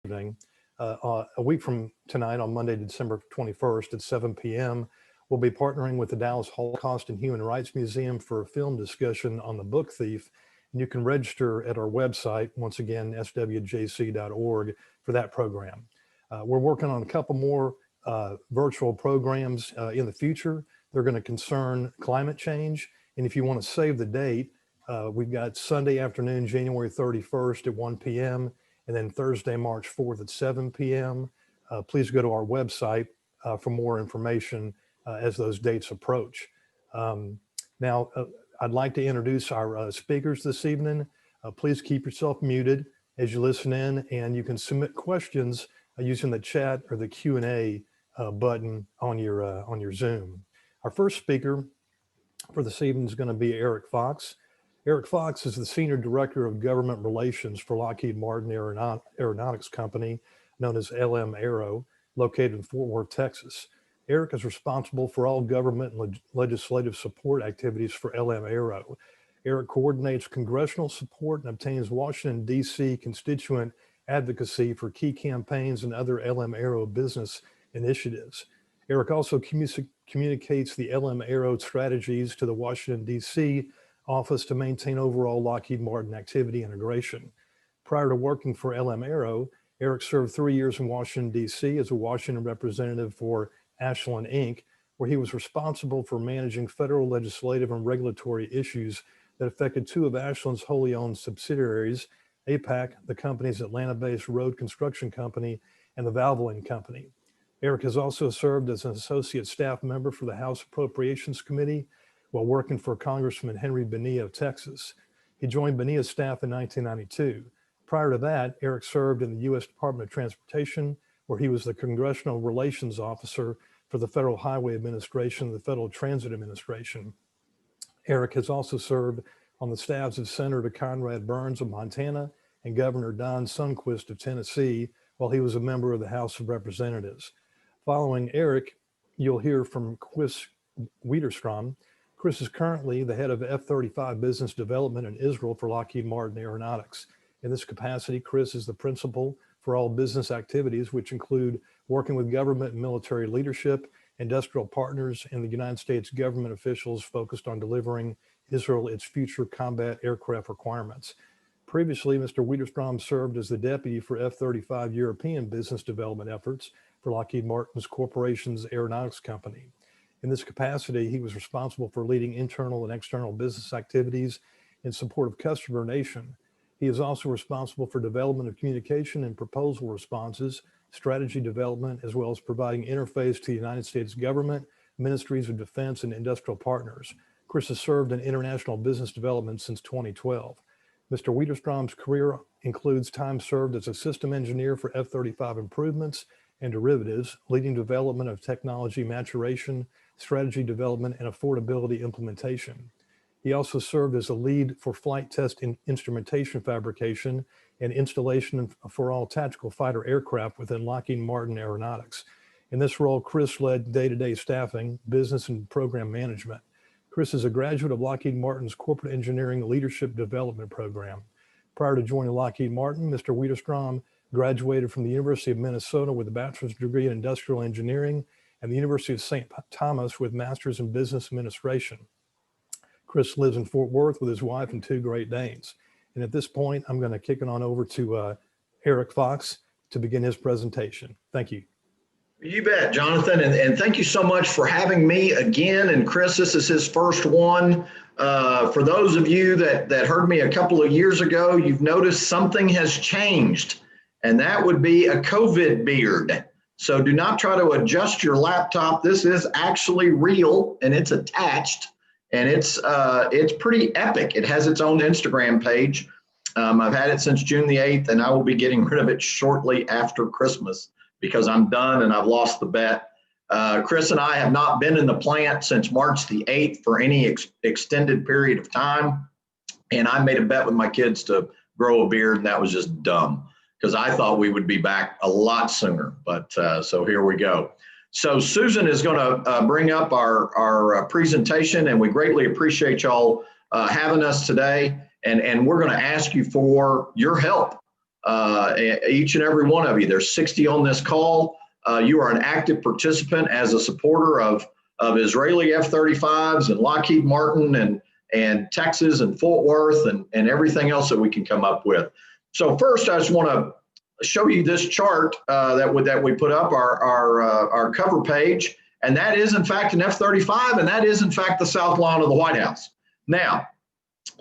evening. A week from tonight, on Monday, December 21st at 7 p.m., we'll be partnering with the Dallas Holocaust and Human Rights Museum for a film discussion on The Book Thief. And you can register at our website, once again, SWJC.org, for that program. We're working on a couple more virtual programs in the future. They're going to concern climate change. And if you want to save the date, we've got Sunday afternoon, January 31st at 1 p.m. and then Thursday, March 4th at 7 p.m. Please go to our website for more information as those dates approach. Now, I'd like to introduce our speakers this evening. Please keep yourself muted as you listen in, and you can submit questions using the chat or the Q&A button on your Zoom. Our first speaker for this evening is going to be Eric Fox. Eric Fox is the Senior Director of Government Relations for Lockheed Martin Aeronautics Company, known as LM Aero, located in Fort Worth, Texas. Eric is responsible for all government and legislative support activities for LM Aero. Eric coordinates congressional support and obtains Washington, D.C. constituent advocacy for key campaigns and other LM Aero business initiatives. Eric also communicates the LM Aero strategies to the Washington, D.C. office to maintain overall Lockheed Martin activity integration. Prior to working for LM Aero, Eric served 3 years in Washington, D.C. as a Washington representative for Ashland, Inc., where he was responsible for managing federal legislative and regulatory issues that affected two of Ashland's wholly owned subsidiaries, APAC, the company's Atlanta-based road construction company, and the Valvoline Company. Eric has also served as an associate staff member for the House Appropriations Committee while working for Congressman Henry Bonilla of Texas. He joined Bonilla's staff in 1992. Prior to that, Eric served in the U.S. Department of Transportation, where he was the Congressional Relations Officer for the Federal Highway Administration and the Federal Transit Administration. Eric has also served on the staffs of Senator Conrad Burns of Montana and Governor Don Sundquist of Tennessee, while he was a member of the House of Representatives. Following Eric, you'll hear from Chris Widerstrom. Chris is currently the head of F-35 business development in Israel for Lockheed Martin Aeronautics. In this capacity, Chris is the principal for all business activities, which include working with government and military leadership, industrial partners, and the United States government officials focused on delivering Israel its future combat aircraft requirements. Previously, Mr. Widerstrom served as the deputy for F-35 European business development efforts for Lockheed Martin's Corporation's Aeronautics Company. In this capacity, he was responsible for leading internal and external business activities in support of customer nation. He is also responsible for development of communication and proposal responses, strategy development, as well as providing interface to the United States government, ministries of defense, and industrial partners. Chris has served in international business development since 2012. Mr. Widerstrom's career includes time served as a system engineer for F-35 improvements and derivatives, leading development of technology maturation, strategy development, and affordability implementation. He also served as a lead for flight test instrumentation fabrication and installation for all tactical fighter aircraft within Lockheed Martin Aeronautics. In this role, Chris led day-to-day staffing, business, and program management. Chris is a graduate of Lockheed Martin's Corporate Engineering Leadership Development Program. Prior to joining Lockheed Martin, Mr. Widerstrom graduated from the University of Minnesota with a bachelor's degree in industrial engineering and the University of St. Thomas with master's in business administration. Chris lives in Fort Worth with his wife and two Great Danes. And at this point, I'm going to kick it on over to Eric Fox to begin his presentation. Thank you. You bet, Jonathan, and thank you so much for having me again. And Chris, this is his first one. For those of you that heard me a couple of years ago, you've noticed something has changed, and that would be a COVID beard. So do not try to adjust your laptop. This is actually real, and it's attached, and it's pretty epic. It has its own Instagram page. I've had it since June the 8th, and I will be getting rid of it shortly after Christmas, because I'm done and I've lost the bet. Chris and I have not been in the plant since March the 8th for any extended period of time. And I made a bet with my kids to grow a beard, and that was just dumb because I thought we would be back a lot sooner. But so here we go. So Susan is going to bring up our presentation, and we greatly appreciate y'all having us today. And we're going to ask you for your help. each and every one of you. There's 60 on this call. You are an active participant as a supporter of Israeli F-35s and Lockheed Martin and Texas and Fort Worth and everything else that we can come up with. So first, I just want to show you this chart that we put up, our cover page, and that is in fact an F-35, and that is in fact the south lawn of the White House. Now,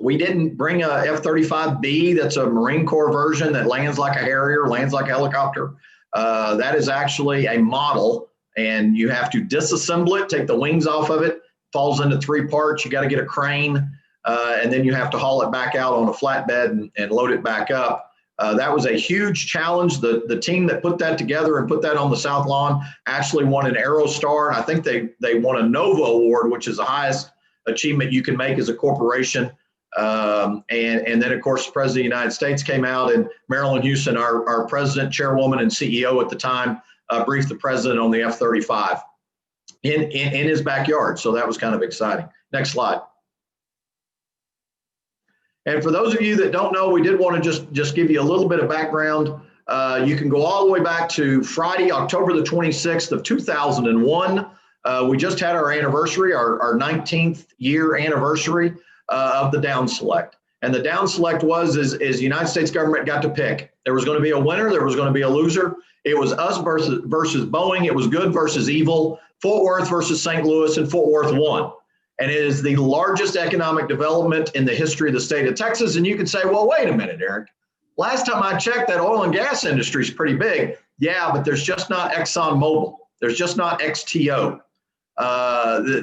we didn't bring a F-35B, that's a Marine Corps version that lands like a Harrier, lands like a helicopter. That is actually a model, and you have to disassemble it, take the wings off of it, falls into 3 parts. You got to get a crane, and then you have to haul it back out on a flatbed and load it back up. That was a huge challenge. The team that put that together and put that on the South Lawn actually won an Aerostar, and I think they won a Nova Award, which is the highest achievement you can make as a corporation. And then, of course, the President of the United States came out, and Marilyn Houston, our president, chairwoman, and CEO at the time, briefed the president on the F-35 in his backyard. So that was kind of exciting. Next slide. And for those of you that don't know, we did want to just give you a little bit of background. You can go all the way back to Friday, October the 26th of 2001. We just had our anniversary, our 19th year anniversary of the down select. And the down select is the United States government got to pick. There was going to be a winner, there was going to be a loser. It was us versus Boeing. It was good versus evil. Fort Worth versus St. Louis, and Fort Worth won. And it is the largest economic development in the history of the state of Texas. And you can say, well, wait a minute, Eric. Last time I checked, that oil and gas industry is pretty big. Yeah, but there's just not ExxonMobil. There's just not XTO.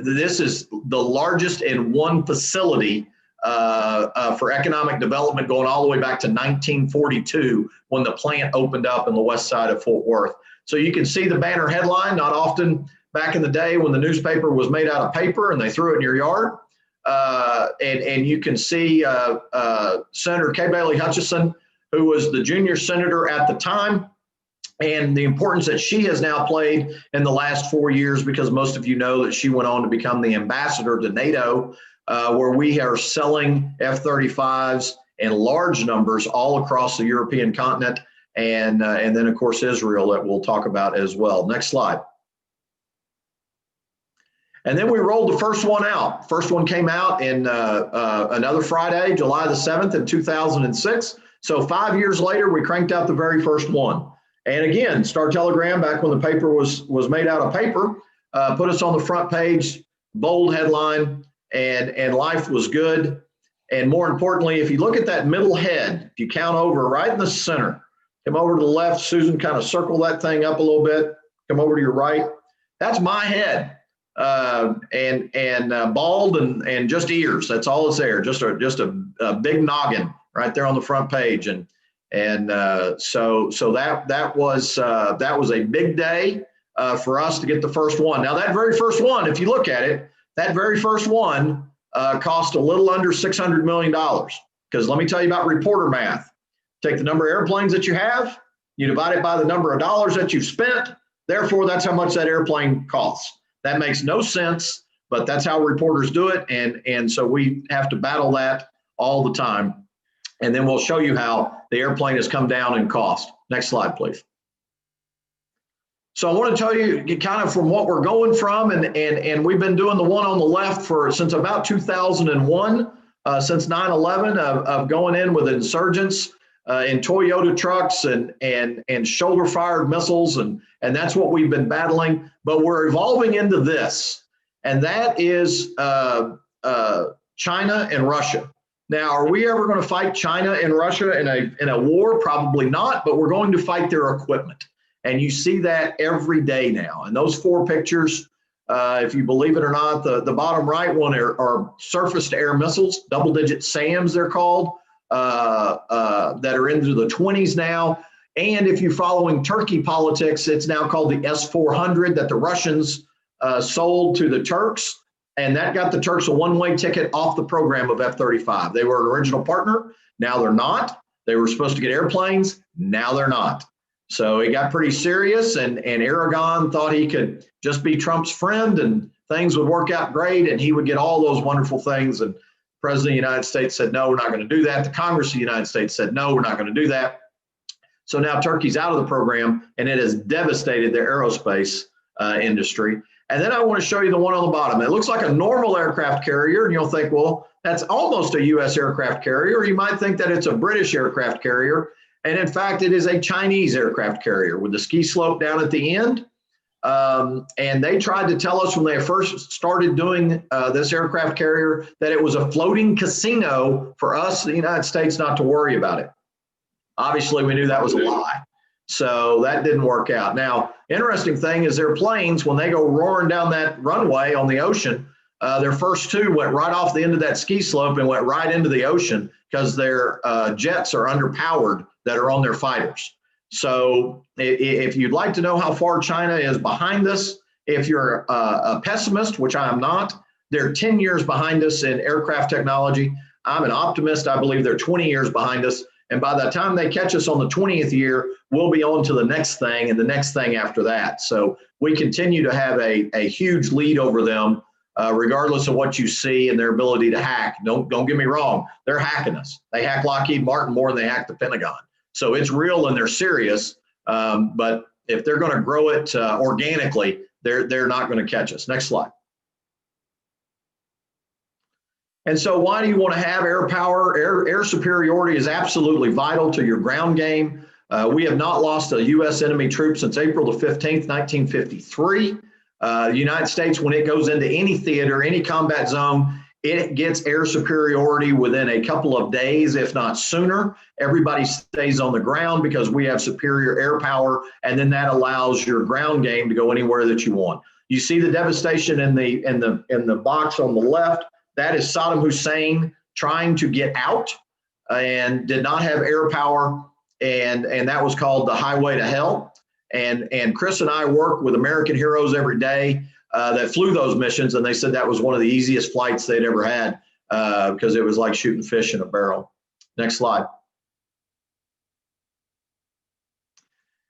This is the largest in one facility for economic development, going all the way back to 1942 when the plant opened up in the west side of Fort Worth. So you can see the banner headline. Not often back in the day when the newspaper was made out of paper and they threw it in your yard. And you can see Senator Kay Bailey Hutchison, who was the junior senator at the time, and the importance that she has now played in the last 4 years, because most of you know that she went on to become the ambassador to NATO, where we are selling F-35s in large numbers all across the European continent, and then, of course, Israel, that we'll talk about as well. Next slide. And then we rolled the first one out. First one came out in another Friday, July the 7th in 2006. So 5 years later, we cranked out the very first one. And again, Star Telegram, back when the paper was made out of paper, put us on the front page, bold headline, and life was good. And more importantly, if you look at that middle head, if you count over right in the center, come over to the left, Susan, kind of circle that thing up a little bit, come over to your right. That's my head, and bald and just ears. That's all that's there, just a big noggin right there on the front page. So that was a big day for us to get the first one. Now that very first one, if you look at it, that very first one cost a little under $600 million. Because let me tell you about reporter math. Take the number of airplanes that you have, you divide it by the number of dollars that you've spent. Therefore, that's how much that airplane costs. That makes no sense, but that's how reporters do it. And so we have to battle that all the time. And then we'll show you how the airplane has come down in cost. Next slide, please. So I want to tell you kind of from what we're going from, and we've been doing the one on the left since about 2001, since 9/11, of going in with insurgents in Toyota trucks and shoulder-fired missiles, and that's what we've been battling. But we're evolving into this, and that is China and Russia. Now, are we ever going to fight China and Russia in a war? Probably not, but we're going to fight their equipment. And you see that every day now. And those 4 pictures, if you believe it or not, the bottom right one are surface-to-air missiles, double-digit SAMs they're called, that are into the 20s now. And if you're following Turkey politics, it's now called the S-400 that the Russians sold to the Turks. And that got the Turks a one-way ticket off the program of F-35. They were an original partner. Now they're not. They were supposed to get airplanes. Now they're not. So it got pretty serious, and Aragon thought he could just be Trump's friend and things would work out great and he would get all those wonderful things. And the President of the United States said, no, we're not going to do that. The Congress of the United States said, no, we're not going to do that. So now Turkey's out of the program, and it has devastated their aerospace industry. And then I want to show you the one on the bottom. It looks like a normal aircraft carrier, and you'll think, well, that's almost a U.S. aircraft carrier. You might think that it's a British aircraft carrier. And in fact, it is a Chinese aircraft carrier with the ski slope down at the end. And they tried to tell us when they first started doing this aircraft carrier that it was a floating casino for us, the United States, not to worry about it. Obviously, we knew that was a lie. So that didn't work out. Now, interesting thing is their planes, when they go roaring down that runway on the ocean, their first two went right off the end of that ski slope and went right into the ocean because their jets are underpowered that are on their fighters. So if you'd like to know how far China is behind us, if you're a pessimist, which I am not, they're 10 years behind us in aircraft technology. I'm an optimist. I believe they're 20 years behind us. And by the time they catch us on the 20th year, we'll be on to the next thing and the next thing after that. So we continue to have a huge lead over them, regardless of what you see and their ability to hack. Don't get me wrong. They're hacking us. They hack Lockheed Martin more than they hack the Pentagon. So it's real and they're serious. But if they're going to grow it organically, they're not going to catch us. Next slide. And so why do you want to have air power? Air superiority is absolutely vital to your ground game. We have not lost a U.S. enemy troop since April the 15th, 1953. The United States, when it goes into any theater, any combat zone, it gets air superiority within a couple of days, if not sooner. Everybody stays on the ground because we have superior air power, and then that allows your ground game to go anywhere that you want. You see the devastation in the box on the left. That is Saddam Hussein trying to get out and did not have air power, and that was called the highway to hell. And Chris and I work with American heroes every day that flew those missions, and they said that was one of the easiest flights they'd ever had because it was like shooting fish in a barrel. Next slide.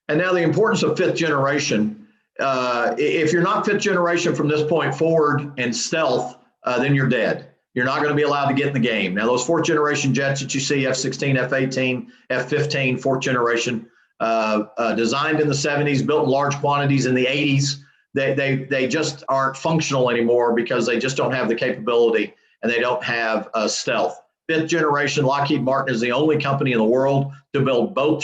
And now the importance of fifth generation. If you're not fifth generation from this point forward and stealth, then you're dead. You're not going to be allowed to get in the game. Now, those fourth generation jets that you see, F-16, F-18, F-15, fourth generation, designed in the 70s, built in large quantities in the 80s, they just aren't functional anymore because they just don't have the capability and they don't have stealth. Fifth generation, Lockheed Martin is the only company in the world to build both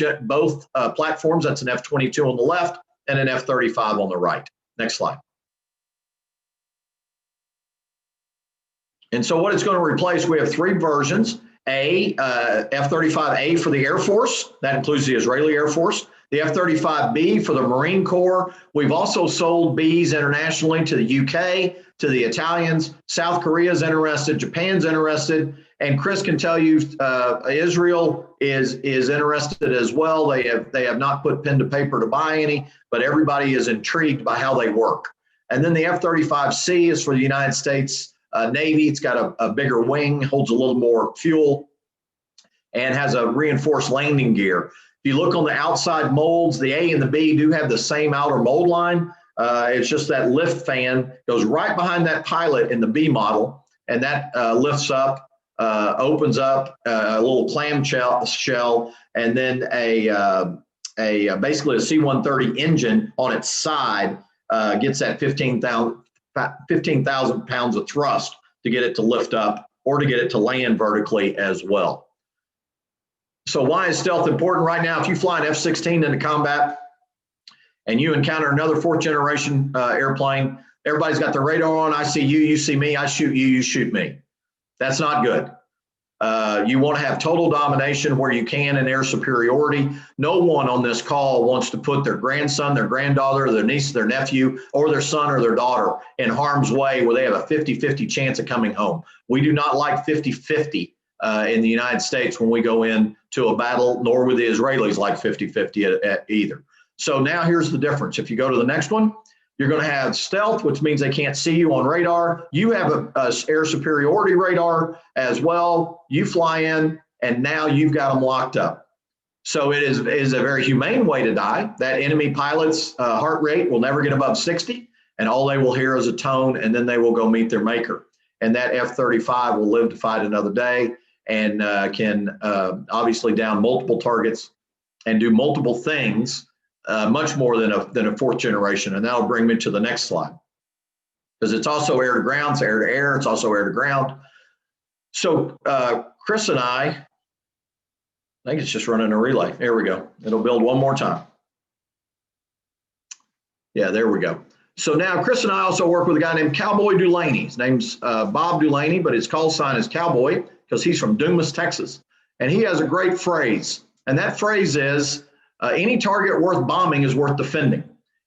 platforms. That's an F-22 on the left and an F-35 on the right. Next slide. And so what it's going to replace, we have three versions. F-35A for the Air Force. That includes the Israeli Air Force. The F-35B for the Marine Corps. We've also sold Bs internationally to the UK, to the Italians. South Korea's interested. Japan's interested. And Chris can tell you Israel is interested as well. They have not put pen to paper to buy any, but everybody is intrigued by how they work. And then the F-35C is for the United States Navy. It's got a bigger wing, holds a little more fuel, and has a reinforced landing gear. If you look on the outside molds, the A and the B do have the same outer mold line. It's just that lift fan goes right behind that pilot in the B model, and that lifts up, opens up a little clam shell, and then basically a C-130 engine on its side gets that 15,000 pounds of thrust to get it to lift up or to get it to land vertically as well. So why is stealth important right now? If you fly an F-16 into combat and you encounter another fourth generation airplane, everybody's got their radar on. I see you, you see me, I shoot you, you shoot me. That's not good. You want to have total domination where you can in air superiority. No one on this call wants to put their grandson, their granddaughter, their niece, their nephew, or their son or their daughter in harm's way where they have a 50-50 chance of coming home. We do not like 50-50 in the United States when we go into a battle, nor would the Israelis like 50-50 either. So now here's the difference. If you go to the next one, you're going to have stealth, which means they can't see you on radar. You have a air superiority radar as well. You fly in, and now you've got them locked up. So it is a very humane way to die. That enemy pilot's heart rate will never get above 60, and all they will hear is a tone, and then they will go meet their maker. And that F-35 will live to fight another day and can obviously down multiple targets and do multiple things, much more than a fourth generation. And that'll bring me to the next slide. Because it's also air to ground, it's air to air, it's also air to ground. So Chris and I think it's just running a relay. There we go. It'll build one more time. Yeah, there we go. So now Chris and I also work with a guy named Cowboy Dulaney. His name's Bob Dulaney, but his call sign is Cowboy because he's from Dumas, Texas. And he has a great phrase. And that phrase is, any target worth bombing is worth defending.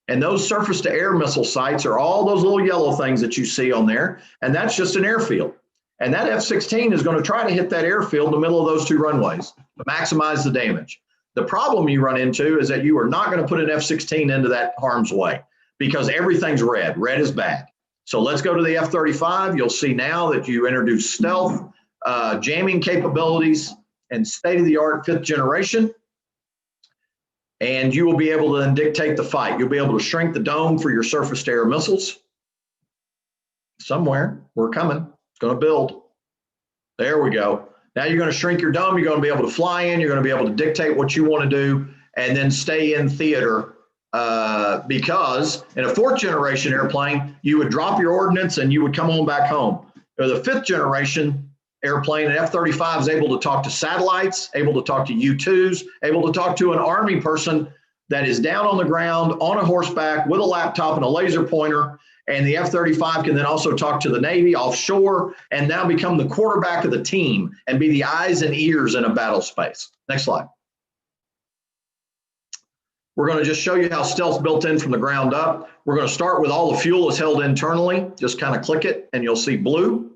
And those surface to air missile sites are all those little yellow things that you see on there. And that's just an airfield. And that F-16 is going to try to hit that airfield in the middle of those two runways to maximize the damage. The problem you run into is that you are not going to put an F-16 into that harm's way because everything's red. Red is bad. So let's go to the F-35. You'll see now that you introduce stealth, jamming capabilities, and state-of-the-art fifth generation. And you will be able to then dictate the fight. You'll be able to shrink the dome for your surface-to-air missiles. Somewhere, we're coming. It's going to build. There we go. Now you're going to shrink your dome. You're going to be able to fly in. You're going to be able to dictate what you want to do and then stay in theater because in a fourth generation airplane, you would drop your ordnance and you would come on back home. Or the fifth generation airplane, an F-35 is able to talk to satellites, able to talk to U-2s, able to talk to an Army person that is down on the ground on a horseback with a laptop and a laser pointer. And the F-35 can then also talk to the Navy offshore and now become the quarterback of the team and be the eyes and ears in a battle space. Next slide. We're going to just show you how stealth's built in from the ground up. We're going to start with all the fuel is held internally. Just kind of click it and you'll see blue.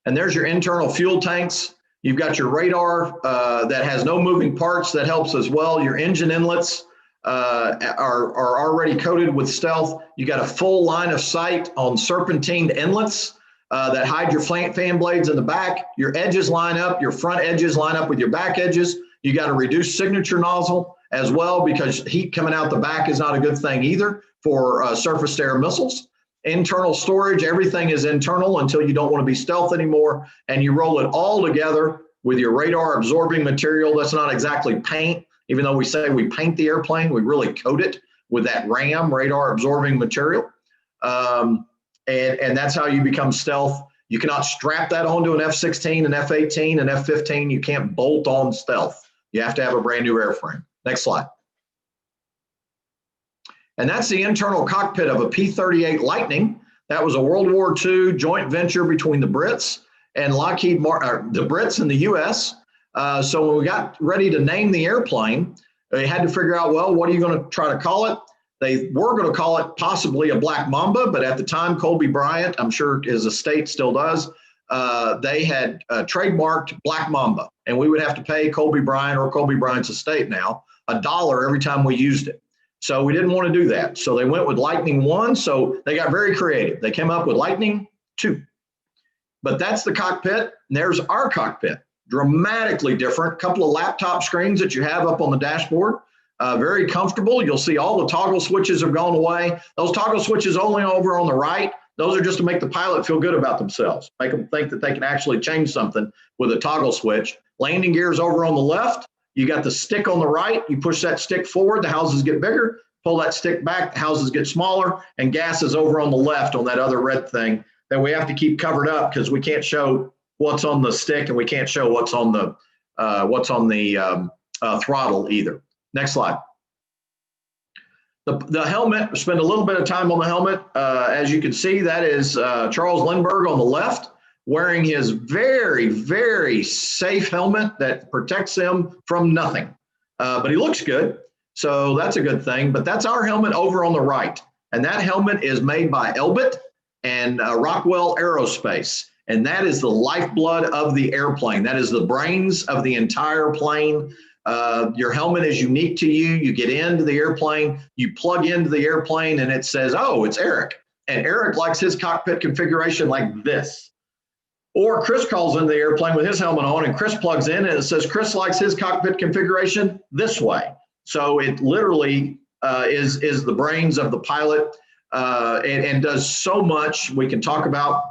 And there's your internal fuel tanks. You've got your radar that has no moving parts. That helps as well. Your engine inlets are already coated with stealth. You got a full line of sight on serpentined inlets that hide your fan blades in the back. Your edges line up. Your front edges line up with your back edges. You got a reduced signature nozzle as well because heat coming out the back is not a good thing either for surface-to-air missiles. Internal storage, everything is internal until you don't want to be stealth anymore. And you roll it all together with your radar absorbing material. That's not exactly paint. Even though we say we paint the airplane, we really coat it with that RAM, radar absorbing material. And that's how you become stealth. You cannot strap that onto an F-16, an F-18, an F-15. You can't bolt on stealth. You have to have a brand new airframe. Next slide. And that's the internal cockpit of a P-38 Lightning. That was a World War II joint venture between the Brits and Lockheed Martin, the Brits and the US. So when we got ready to name the airplane, they had to figure out, well, what are you going to try to call it? They were going to call it possibly a Black Mamba, but at the time, Colby Bryant, I'm sure his estate still does, they had trademarked Black Mamba. And we would have to pay Colby Bryant or Colby Bryant's estate now $1 every time we used it. So we didn't want to do that. So they went with Lightning 1. So they got very creative. They came up with Lightning 2. But that's the cockpit. And there's our cockpit. Dramatically different. Couple of laptop screens that you have up on the dashboard. Very comfortable. You'll see all the toggle switches have gone away. Those toggle switches only over on the right. Those are just to make the pilot feel good about themselves. Make them think that they can actually change something with a toggle switch. Landing gears over on the left. You got the stick on the right. You push that stick forward, the houses get bigger. Pull that stick back, the houses get smaller. And gas is over on the left on that other red thing that we have to keep covered up because we can't show what's on the stick and we can't show what's on the throttle either. Next slide. The helmet, spend a little bit of time on the helmet. As you can see, that is Charles Lindbergh on the left, wearing his very, very safe helmet that protects him from nothing. But he looks good, so that's a good thing. But that's our helmet over on the right. And that helmet is made by Elbit and Rockwell Aerospace. And that is the lifeblood of the airplane. That is the brains of the entire plane. Your helmet is unique to you. You get into the airplane, you plug into the airplane, and it says, oh, it's Eric. And Eric likes his cockpit configuration like this. Or Chris calls into the airplane with his helmet on, and Chris plugs in, and it says Chris likes his cockpit configuration this way. So it literally is the brains of the pilot and does so much. We can talk about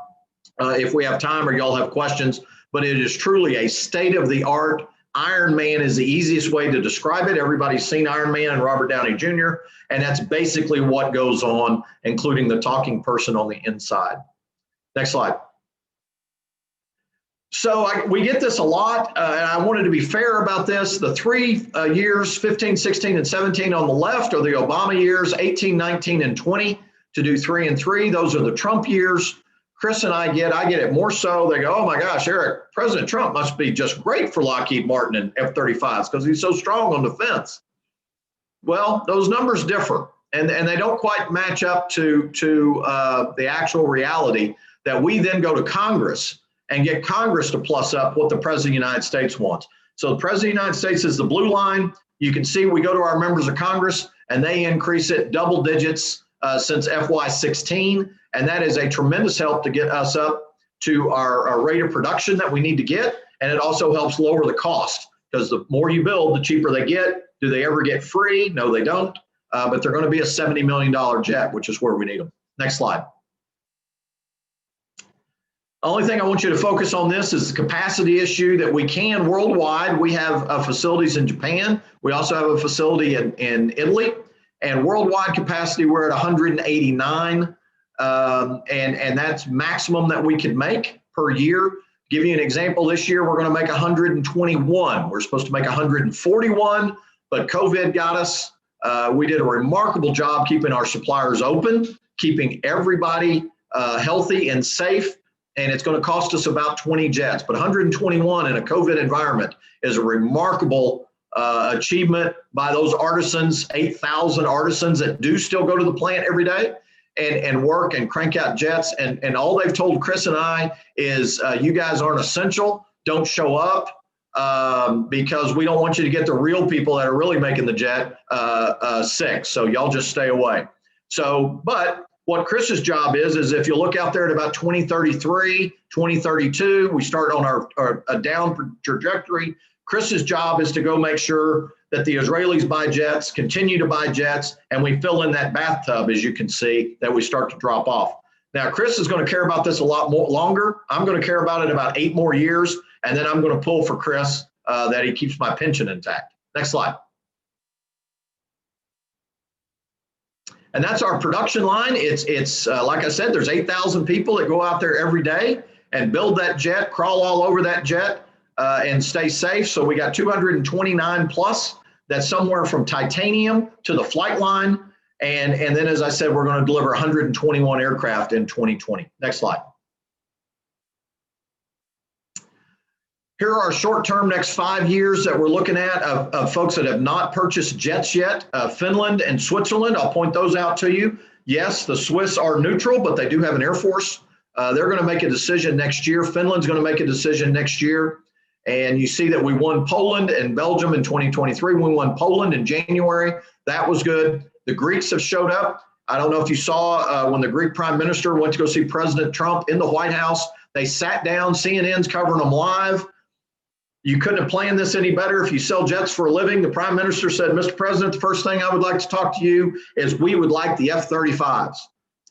if we have time or y'all have questions, but it is truly a state-of-the-art Iron Man is the easiest way to describe it. Everybody's seen Iron Man and Robert Downey Jr., and that's basically what goes on, including the talking person on the inside. Next slide. So we get this a lot, and I wanted to be fair about this. The 3 years, 15, 16, and 17 on the left are the Obama years, 18, 19, and 20 to do 3 and 3. Those are the Trump years. Chris and I get it more so. They go, oh my gosh, Eric, President Trump must be just great for Lockheed Martin and F-35s because he's so strong on defense. Well, those numbers differ, and they don't quite match up to the actual reality that we then go to Congress and get Congress to plus up what the President of the United States wants. So the President of the United States is the blue line. You can see we go to our members of Congress and they increase it double digits since FY16. And that is a tremendous help to get us up to our rate of production that we need to get. And it also helps lower the cost because the more you build, the cheaper they get. Do they ever get free? No, they don't. But they're going to be a $70 million jet, which is where we need them. Next slide. The only thing I want you to focus on this is the capacity issue that we can worldwide. We have facilities in Japan. We also have a facility in Italy. And worldwide capacity, we're at 189. And that's maximum that we can make per year. Give you an example, this year we're going to make 121. We're supposed to make 141, but COVID got us. We did a remarkable job keeping our suppliers open, keeping everybody healthy and safe. And it's going to cost us about 20 jets, but 121 in a COVID environment is a remarkable achievement by those artisans, 8,000 artisans that do still go to the plant every day and work and crank out jets. And all they've told Chris and I is you guys aren't essential. Don't show up because we don't want you to get the real people that are really making the jet sick. So y'all just stay away. So, but what Chris's job is if you look out there at about 2033, 2032, we start on a down trajectory. Chris's job is to go make sure that the Israelis buy jets, continue to buy jets, and we fill in that bathtub, as you can see, that we start to drop off. Now, Chris is going to care about this a lot more longer. I'm going to care about it about 8 more years, and then I'm going to pull for Chris that he keeps my pension intact. Next slide. And that's our production line. It's like I said, there's 8,000 people that go out there every day and build that jet, crawl all over that jet, and stay safe. So we got 229 plus. That's somewhere from titanium to the flight line. And then, as I said, we're going to deliver 121 aircraft in 2020. Next slide. Here are our short-term next 5 years that we're looking at of folks that have not purchased jets yet. Finland and Switzerland, I'll point those out to you. Yes, the Swiss are neutral, but they do have an Air Force. They're going to make a decision next year. Finland's going to make a decision next year. And you see that we won Poland and Belgium in 2023. We won Poland in January. That was good. The Greeks have showed up. I don't know if you saw when the Greek prime minister went to go see President Trump in the White House, they sat down, CNN's covering them live. You couldn't have planned this any better. If you sell jets for a living, the prime minister said, Mr. President, the first thing I would like to talk to you is we would like the F-35s.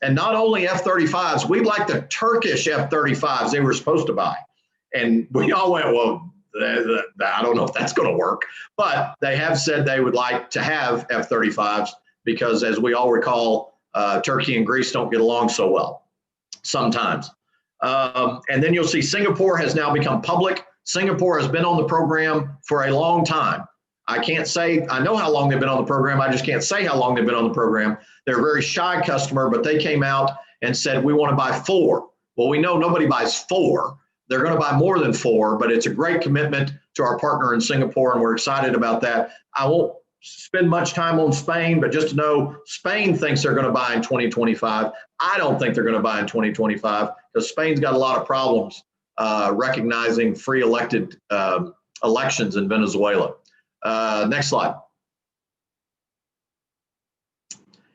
And not only F-35s, we'd like the Turkish F-35s they were supposed to buy. And we all went, well, I don't know if that's going to work. But they have said they would like to have F-35s because, as we all recall, Turkey and Greece don't get along so well sometimes. And then you'll see Singapore has now become public. Singapore has been on the program for a long time. I can't say, I know how long they've been on the program. I just can't say how long they've been on the program. They're a very shy customer, but they came out and said, we want to buy 4. Well, we know nobody buys 4. They're going to buy more than 4, but it's a great commitment to our partner in Singapore, and we're excited about that. I won't spend much time on Spain, but just to know Spain thinks they're going to buy in 2025. I don't think they're going to buy in 2025 because Spain's got a lot of problems recognizing free elected elections in Venezuela. Next slide.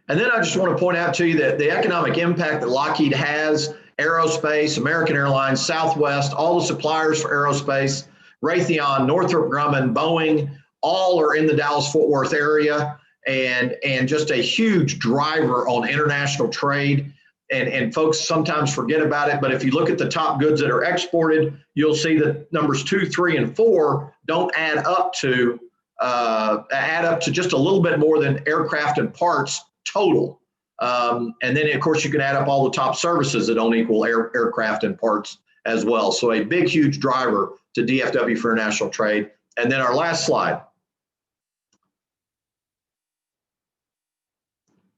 And then I just want to point out to you that the economic impact that Lockheed has, aerospace, American Airlines, Southwest, all the suppliers for aerospace, Raytheon, Northrop Grumman, Boeing, all are in the Dallas-Fort Worth area and just a huge driver on international trade. and folks sometimes forget about it, but if you look at the top goods that are exported, you'll see that numbers 2, 3, and 4 don't add up to just a little bit more than aircraft and parts total. And then, of course, you can add up all the top services that don't equal aircraft and parts as well. So a big, huge driver to DFW for international trade. And then our last slide,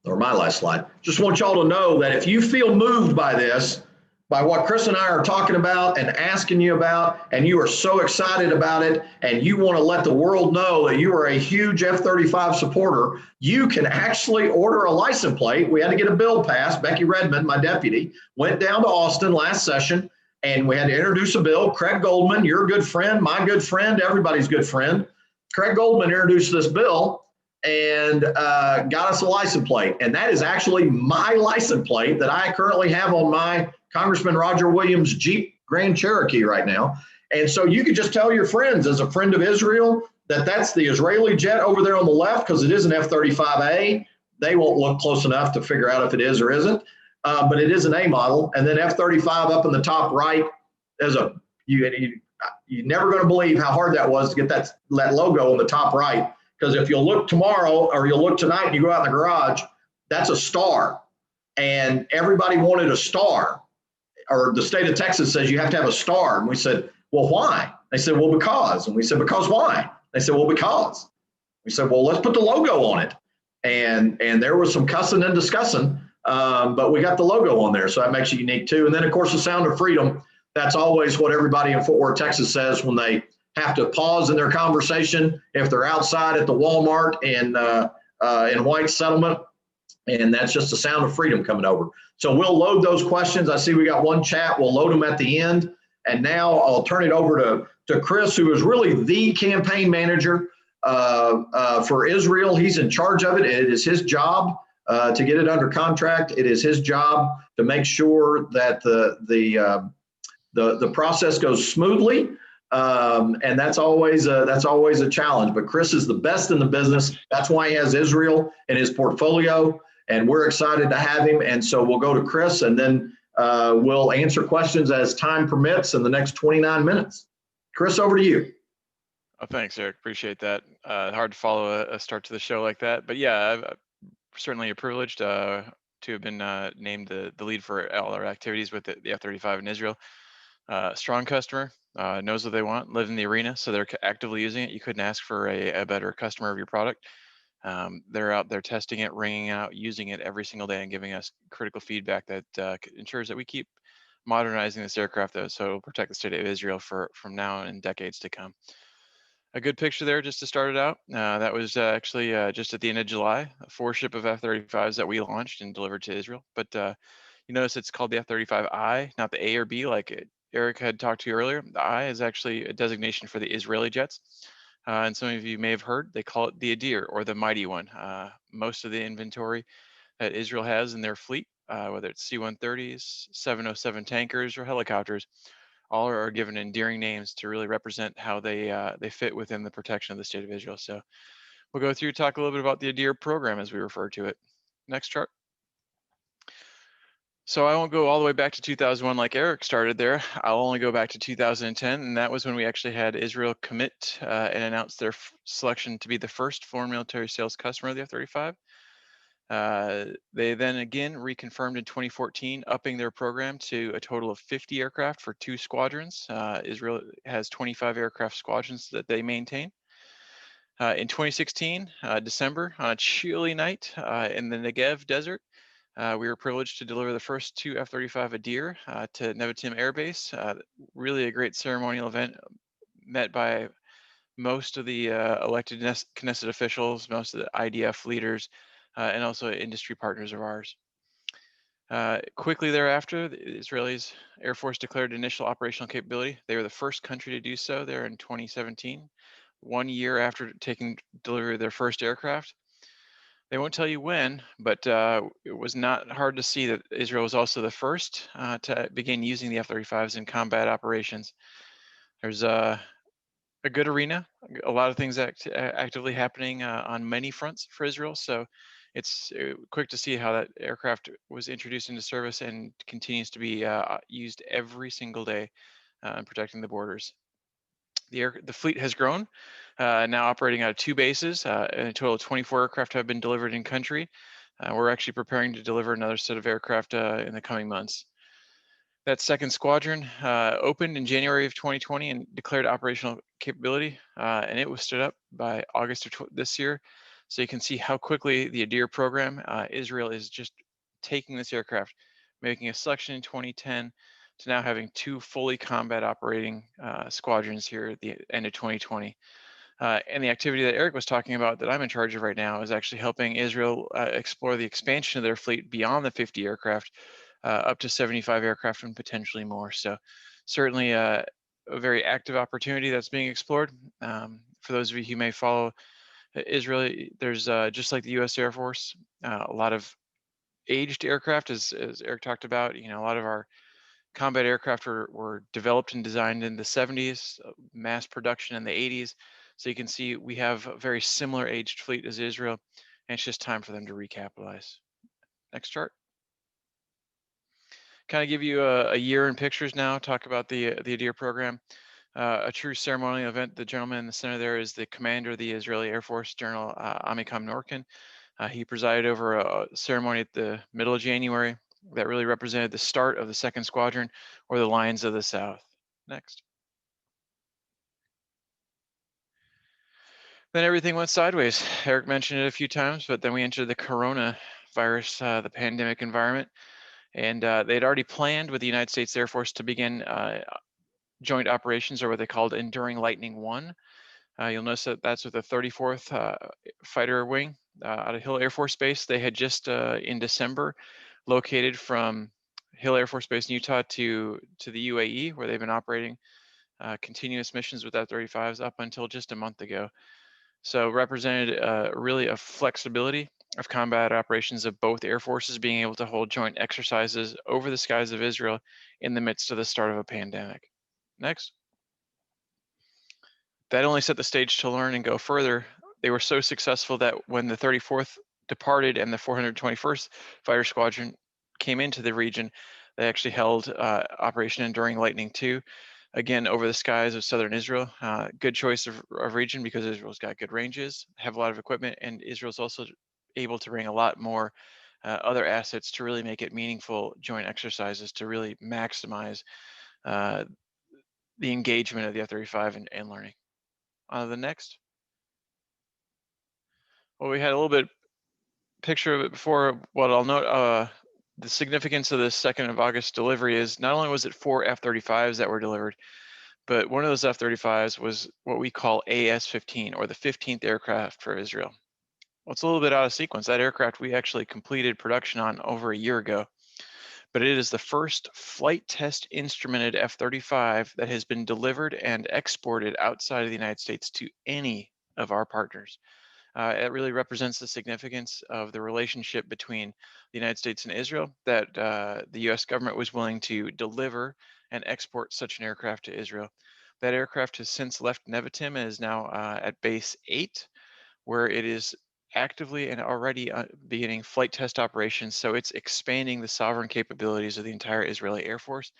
or my last slide, just want y'all to know that if you feel moved by this, by what Chris and I are talking about and asking you about, and you are so excited about it, and you want to let the world know that you are a huge F-35 supporter, you can actually order a license plate. We had to get a bill passed. Becky Redmond, my deputy, went down to Austin last session, and we had to introduce a bill. Craig Goldman, your good friend, my good friend, everybody's good friend. Craig Goldman introduced this bill and got us a license plate. And that is actually my license plate that I currently have on my Congressman Roger Williams Jeep Grand Cherokee right now. And so you could just tell your friends, as a friend of Israel, that that's the Israeli jet over there on the left, because it is an F-35A. They won't look close enough to figure out if it is or isn't, but it is an A model. And then F-35 up in the top right, there's a, you're never going to believe how hard that was to get that logo on the top right. Because if you'll look tomorrow or you'll look tonight and you go out in the garage, that's a star. And everybody wanted a star. Or the state of Texas says you have to have a star. And we said, well, why? They said, well, because. And we said, because why? They said, well, because. We said, well, let's put the logo on it. And there was some cussing and discussing, but we got the logo on there. So that makes it unique too. And then, of course, the sound of freedom. That's always what everybody in Fort Worth, Texas says when they have to pause in their conversation if they're outside at the Walmart in White Settlement. And that's just the sound of freedom coming over. So we'll load those questions. I see we got one chat. We'll load them at the end. And now I'll turn it over to Chris, who is really the campaign manager for Israel. He's in charge of it. It is his job to get it under contract. It is his job to make sure that the process goes smoothly. And that's always a challenge. But Chris is the best in the business. That's why he has Israel in his portfolio. And we're excited to have him. And so we'll go to Chris, and then we'll answer questions as time permits in the next 29 minutes. Chris, over to you. Oh, thanks, Eric. Appreciate that. Hard to follow a start to the show like that. But yeah, certainly a privilege to have been named the lead for all our activities with the F-35 in Israel. Strong customer, knows what they want, live in the arena, so they're actively using it. You couldn't ask for a better customer of your product. They're out there testing it, ringing out, using it every single day, and giving us critical feedback that ensures that we keep modernizing this aircraft, so it'll protect the state of Israel from now and decades to come. A good picture there just to start it out. That was actually just at the end of July, a 4-ship of F-35s that we launched and delivered to Israel. But you notice it's called the F-35i, not the A or B like Eric had talked to you earlier. The I is actually a designation for the Israeli jets. And some of you may have heard, they call it the Adir, or the mighty one. Most of the inventory that Israel has in their fleet, whether it's C-130s, 707 tankers, or helicopters, all are given endearing names to really represent how they fit within the protection of the state of Israel. So we'll go through, talk a little bit about the Adir program as we refer to it. Next chart. So I won't go all the way back to 2001 like Eric started there. I'll only go back to 2010, and that was when we actually had Israel commit and announce their selection to be the first foreign military sales customer of the F-35. They then again reconfirmed in 2014, upping their program to a total of 50 aircraft for 2 squadrons. Israel has 25 aircraft squadrons that they maintain. In 2016, December, on a chilly night in the Negev desert, we were privileged to deliver the first 2 F-35 Adir to Nevatim Air Base. Really a great ceremonial event, met by most of the elected Knesset officials, most of the IDF leaders, and also industry partners of ours. Quickly thereafter, the Israelis Air Force declared initial operational capability. They were the first country to do so there in 2017, 1 year after taking delivery of their first aircraft. They won't tell you when, but it was not hard to see that Israel was also the first to begin using the F-35s in combat operations. There's a good arena, a lot of things actively happening on many fronts for Israel. So it's quick to see how that aircraft was introduced into service and continues to be used every single day in protecting the borders. The fleet has grown, now operating out of 2 bases, and a total of 24 aircraft have been delivered in country. We're actually preparing to deliver another set of aircraft in the coming months. That second squadron opened in January of 2020 and declared operational capability, and it was stood up by August of this year. So you can see how quickly the Adir program, Israel is just taking this aircraft, making a selection in 2010 to now having 2 fully combat operating squadrons here at the end of 2020. And the activity that Eric was talking about that I'm in charge of right now is actually helping Israel explore the expansion of their fleet beyond the 50 aircraft, up to 75 aircraft and potentially more. So certainly a very active opportunity that's being explored. For those of you who may follow Israel, there's just like the U.S. Air Force, a lot of aged aircraft, as Eric talked about. You know, a lot of our combat aircraft were developed and designed in the 70s, mass production in the 80s. So you can see we have a very similar aged fleet as Israel, and it's just time for them to recapitalize. Next chart. Kind of give you a year in pictures now, talk about the Adir program. A true ceremonial event. The gentleman in the center there is the commander of the Israeli Air Force, General Amikam Norkin. He presided over a ceremony at the middle of January that really represented the start of the 2nd Squadron, or the Lions of the South. Next. Then everything went sideways. Eric mentioned it a few times, but then we entered the coronavirus, the pandemic environment. And they'd already planned with the United States Air Force to begin joint operations, or what they called Enduring Lightning 1. You'll notice that that's with the 34th Fighter Wing out of Hill Air Force Base. They had just in December located from Hill Air Force Base in Utah to the UAE, where they've been operating continuous missions with F-35s up until just a month ago. So represented really a flexibility of combat operations of both air forces being able to hold joint exercises over the skies of Israel in the midst of the start of a pandemic. Next. That only set the stage to learn and go further. They were so successful that when the 34th departed and the 421st Fighter Squadron came into the region, they actually held Operation Enduring Lightning 2, again over the skies of southern Israel. Good choice of region, because Israel's got good ranges, have a lot of equipment, and Israel's also able to bring a lot more other assets to really make it meaningful joint exercises to really maximize the engagement of the F-35 and learning. The next. Well, we had a little bit picture of it before. What I'll note, the significance of the 2nd of August delivery is not only was it 4 F-35s that were delivered, but one of those F-35s was what we call AS-15, or the 15th aircraft for Israel. Well, it's a little bit out of sequence. That aircraft we actually completed production on over a year ago, but it is the first flight test instrumented F-35 that has been delivered and exported outside of the United States to any of our partners. It really represents the significance of the relationship between the United States and Israel, that the US government was willing to deliver and export such an aircraft to Israel. That aircraft has since left Nevatim and is now at Base 8, where it is actively and already beginning flight test operations. So it's expanding the sovereign capabilities of the entire Israeli Air Force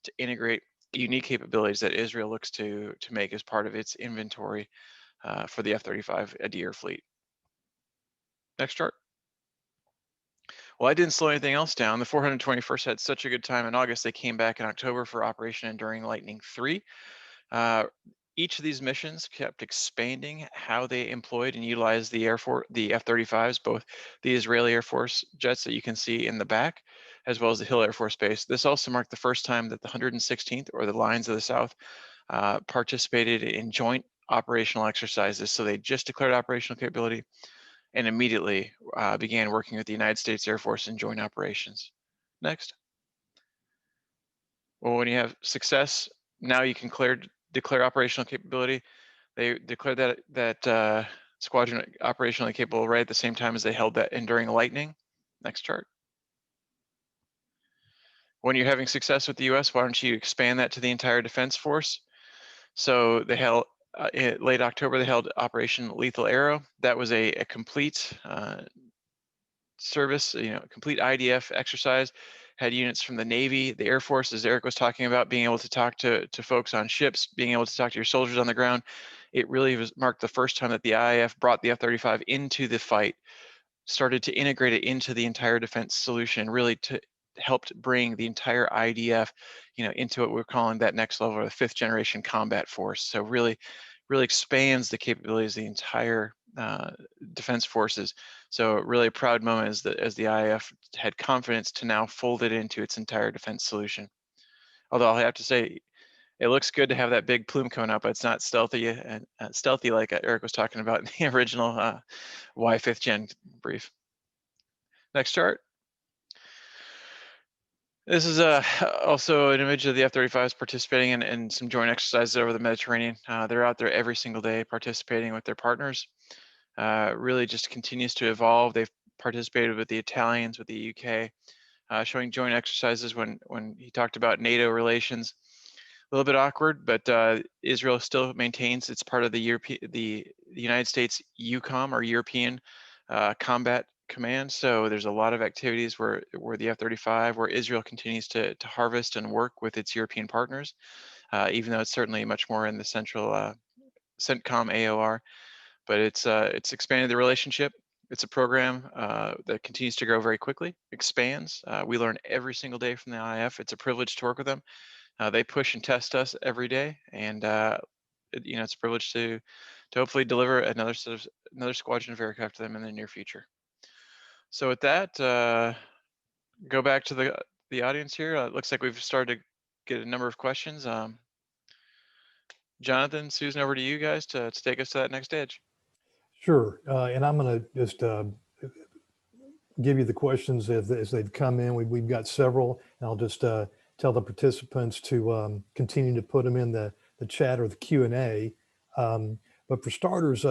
to integrate unique capabilities that Israel looks to make as part of its inventory for the F-35 Adir fleet. Next chart. Well, I didn't slow anything else down. The 421st had such a good time in August, they came back in October for Operation Enduring Lightning 3. Each of these missions kept expanding how they employed and utilized the F-35s, both the Israeli Air Force jets that you can see in the back, as well as the Hill Air Force Base. This also marked the first time that the 116th, or the Lions of the South, participated in joint operational exercises. So they just declared operational capability and immediately began working with the United States Air Force in joint operations. Next. Well, when you have success, now you can declare operational capability. They declared that squadron operationally capable right at the same time as they held that Enduring Lightning. Next chart. When you're having success with the US, why don't you expand that to the entire defense force? So they held in late October, they held Operation Lethal Arrow. That was a complete service, complete IDF exercise. Had units from the Navy, the Air Force, as Eric was talking about, being able to talk to folks on ships, being able to talk to your soldiers on the ground. It really marked the first time that the IAF brought the F-35 into the fight, started to integrate it into the entire defense solution, really helped bring the entire IDF, into what we're calling that next level, the 5th generation combat force. So really expands the capabilities of the entire defense forces. So really a proud moment as the IAF had confidence to now fold it into its entire defense solution. Although I have to say, it looks good to have that big plume cone up, but it's not stealthy and stealthy like Eric was talking about in the original Y 5th gen brief. Next chart. This is also an image of the F-35s participating in some joint exercises over the Mediterranean. They're out there every single day participating with their partners. Really just continues to evolve. They've participated with the Italians, with the UK, showing joint exercises when he talked about NATO relations. A little bit awkward, but Israel still maintains it's part of the United States EUCOM, or European Combat Command. So there's a lot of activities where the F-35, where Israel continues to harvest and work with its European partners, even though it's certainly much more in the central CENTCOM AOR. But it's expanded the relationship. It's a program that continues to grow very quickly, expands. We learn every single day from the IAF. It's a privilege to work with them. They push and test us every day, and it's a privilege to hopefully deliver another squadron of aircraft to them in the near future. So with that, go back to the audience here. It looks like we've started to get a number of questions. Jonathan, Susan, over to you guys to take us to that next stage. Sure, and I'm going to just give you the questions as they've come in. We've got several, and I'll just tell the participants to continue to put them in the chat or the Q&A. But for starters,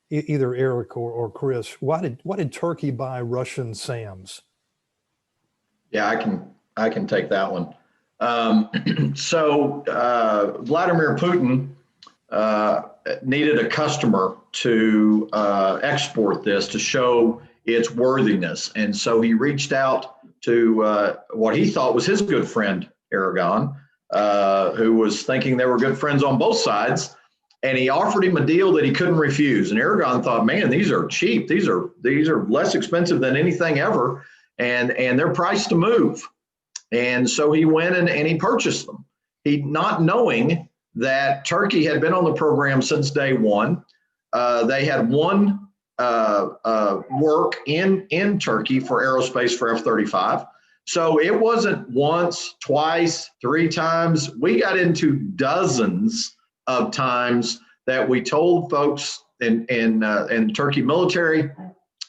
either Eric or Chris, why did Turkey buy Russian SAMs? Yeah, I can take that one. So Vladimir Putin needed a customer to export this to show its worthiness. And so he reached out to what he thought was his good friend, Aragon, who was thinking they were good friends on both sides. And he offered him a deal that he couldn't refuse. And Aragon thought, man, these are cheap. These are less expensive than anything ever. And they're priced to move. And so he went and he purchased them. He, not knowing that Turkey had been on the program since day one. They had won work in Turkey for aerospace for F-35. So it wasn't once, twice, 3 times. We got into dozens of times that we told folks in Turkey military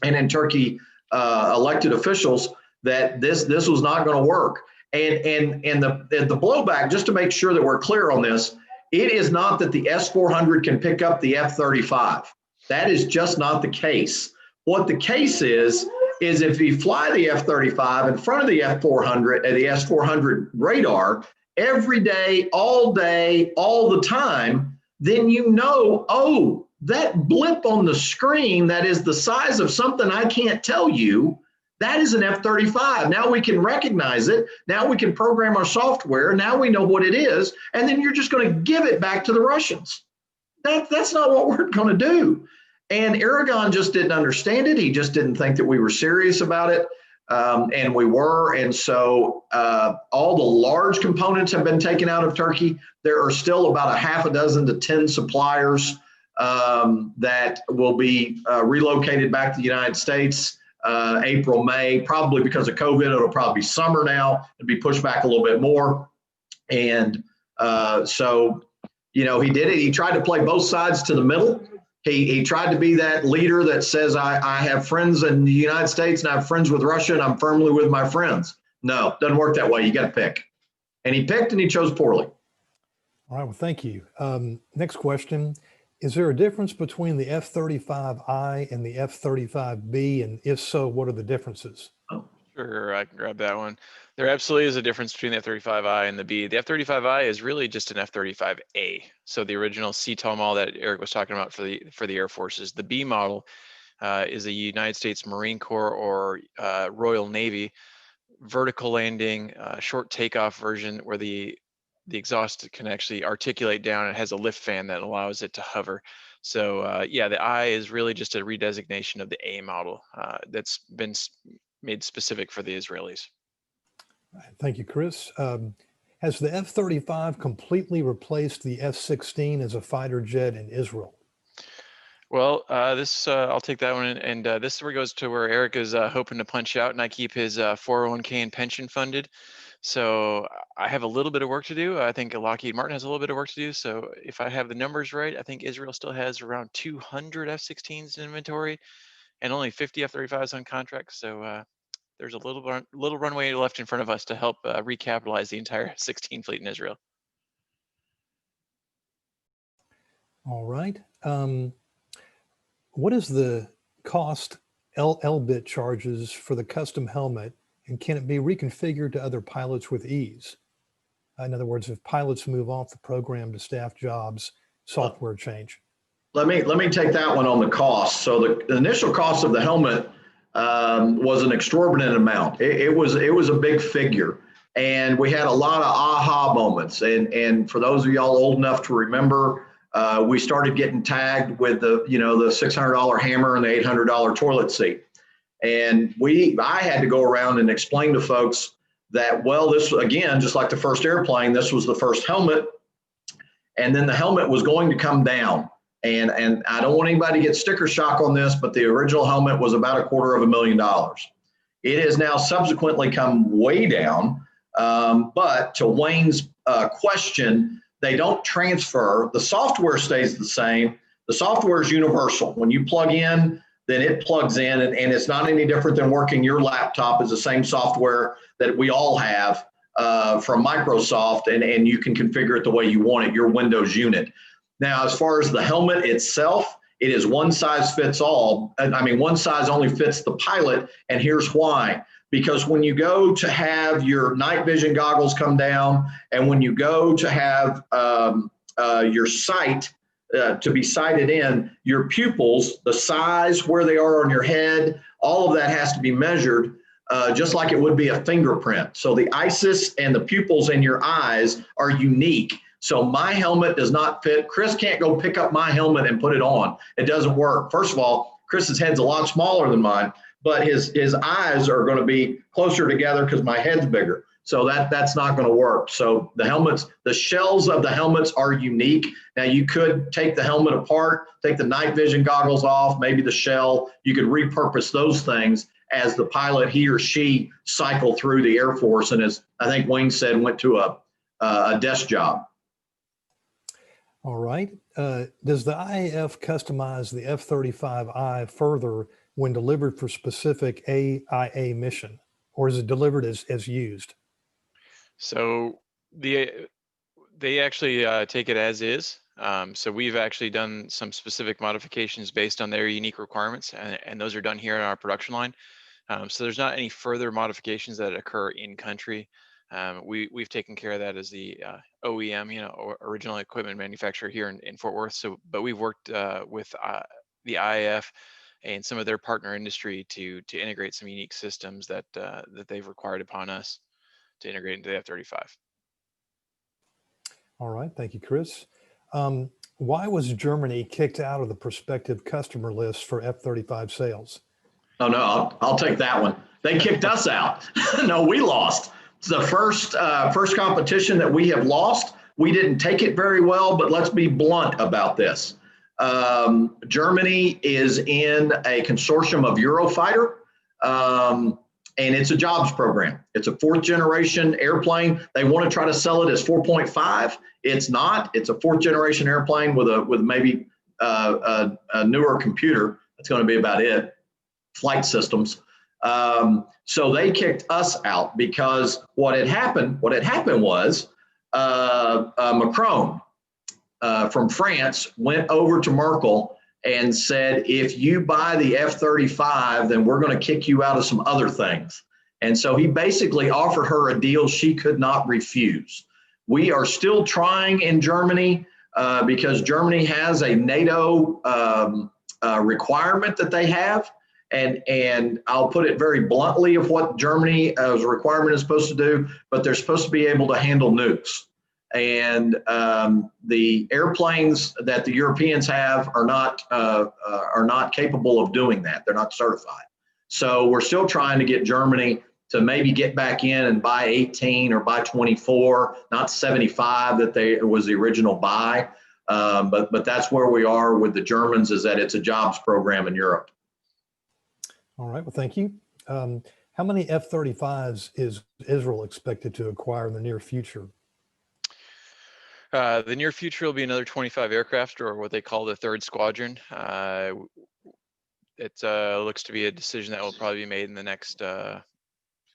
and in Turkey elected officials that this was not going to work. And the blowback, just to make sure that we're clear on this, it is not that the S-400 can pick up the F-35. That is just not the case. What the case is if you fly the F-35 in front of the F-400 and the S-400 radar every day, all the time, then oh, that blip on the screen that is the size of something I can't tell you, that is an F-35. Now we can recognize it. Now we can program our software. Now we know what it is. And then you're just going to give it back to the Russians. That's not what we're going to do. And Aragon just didn't understand it. He just didn't think that we were serious about it. And we were. And so all the large components have been taken out of Turkey. There are still about 6 to 10 suppliers that will be relocated back to the United States. April, May, probably because of COVID, it'll probably be summer now. It'll be pushed back a little bit more. And so, he did it. He tried to play both sides to the middle. He tried to be that leader that says, I have friends in the United States and I have friends with Russia and I'm firmly with my friends. No, doesn't work that way. You got to pick. And he picked and he chose poorly. All right, well, thank you. Next question. Is there a difference between the F-35I and the F-35B? And if so, what are the differences? Sure. Sure, I can grab that one. There absolutely is a difference between the F-35I and the B. The F-35I is really just an F-35A. So the original CTOL model that Eric was talking about for the Air Forces. The B model is a United States Marine Corps or Royal Navy vertical landing, short takeoff version where the exhaust can actually articulate down. It has a lift fan that allows it to hover. So yeah, the I is really just a redesignation of the A model that's been made specific for the Israelis. Thank you, Chris. Has the F-35 completely replaced the F-16 as a fighter jet in Israel? Well, I'll take that one, and this where goes to where Eric is hoping to punch out, and I keep his 401k and pension funded. So I have a little bit of work to do. I think Lockheed Martin has a little bit of work to do. So if I have the numbers right, I think Israel still has around 200 F-16s in inventory and only 50 F-35s on contract. So there's a little runway left in front of us to help recapitalize the entire F-16 fleet in Israel. All right. What is the cost L-bit charges for the custom helmet, and can it be reconfigured to other pilots with ease? In other words, if pilots move off the program to staff jobs, software change. Let me take that one on the cost. So the initial cost of the helmet was an exorbitant amount. It was a big figure, and we had a lot of aha moments. And for those of y'all old enough to remember, we started getting tagged with the $600 hammer and the $800 toilet seat. And I had to go around and explain to folks that, well, this, again, just like the first airplane, this was the first helmet, and then the helmet was going to come down. And I don't want anybody to get sticker shock on this, but the original helmet was about $250,000. It has now subsequently come way down, but to Wayne's question, they don't transfer. The software stays the same. The software is universal. When you plug in, then it plugs in, and it's not any different than working your laptop. Is the same software that we all have from Microsoft, and you can configure it the way you want it, your Windows unit. Now, as far as the helmet itself, it is one size fits all. I mean, one size only fits the pilot, and here's why. Because when you go to have your night vision goggles come down, and when you go to have your sight to be sighted in, your pupils, the size, where they are on your head, all of that has to be measured just like it would be a fingerprint. So the ISIS and the pupils in your eyes are unique. So my helmet does not fit. Chris can't go pick up my helmet and put it on. It doesn't work. First of all, Chris's head's a lot smaller than mine, but his eyes are going to be closer together because my head's bigger. So that's not going to work. So the helmets, the shells of the helmets are unique. Now you could take the helmet apart, take the night vision goggles off, maybe the shell. You could repurpose those things as the pilot, he or she, cycle through the Air Force, and as I think Wayne said, went to a desk job. All right. Does the IAF customize the F-35I further when delivered for specific AIA mission, or is it delivered as used? So they actually take it as is. So we've actually done some specific modifications based on their unique requirements, and those are done here in our production line. So there's not any further modifications that occur in country. We've taken care of that as the OEM, or original equipment manufacturer here in Fort Worth. So, but we've worked with the IAF and some of their partner industry to integrate some unique systems that they've required upon us to integrate into the F-35. All right, thank you, Chris. Why was Germany kicked out of the prospective customer list for F-35 sales? Oh no, I'll take that one. They kicked us out. No, we lost. It's the first competition that we have lost. We didn't take it very well, but let's be blunt about this. Germany is in a consortium of Eurofighter, and it's a jobs program. It's a 4th generation airplane. They want to try to sell it as 4.5. It's not. It's a 4th generation airplane with maybe a newer computer. That's going to be about it. Flight systems. So they kicked us out because what had happened was Macron from France went over to Merkel and said, if you buy the F-35, then we're going to kick you out of some other things. And so he basically offered her a deal she could not refuse. We are still trying in Germany because Germany has a NATO requirement that they have. And I'll put it very bluntly of what Germany's requirement is supposed to do, but they're supposed to be able to handle nukes. And the airplanes that the Europeans have are not capable of doing that. They're not certified. So we're still trying to get Germany to maybe get back in and buy 18 or buy 24, not 75 that it was the original buy. But that's where we are with the Germans, is that it's a jobs program in Europe. All right, well, thank you. How many F-35s is Israel expected to acquire in the near future? The near future will be another 25 aircraft, or what they call the third squadron. It looks to be a decision that will probably be made in the next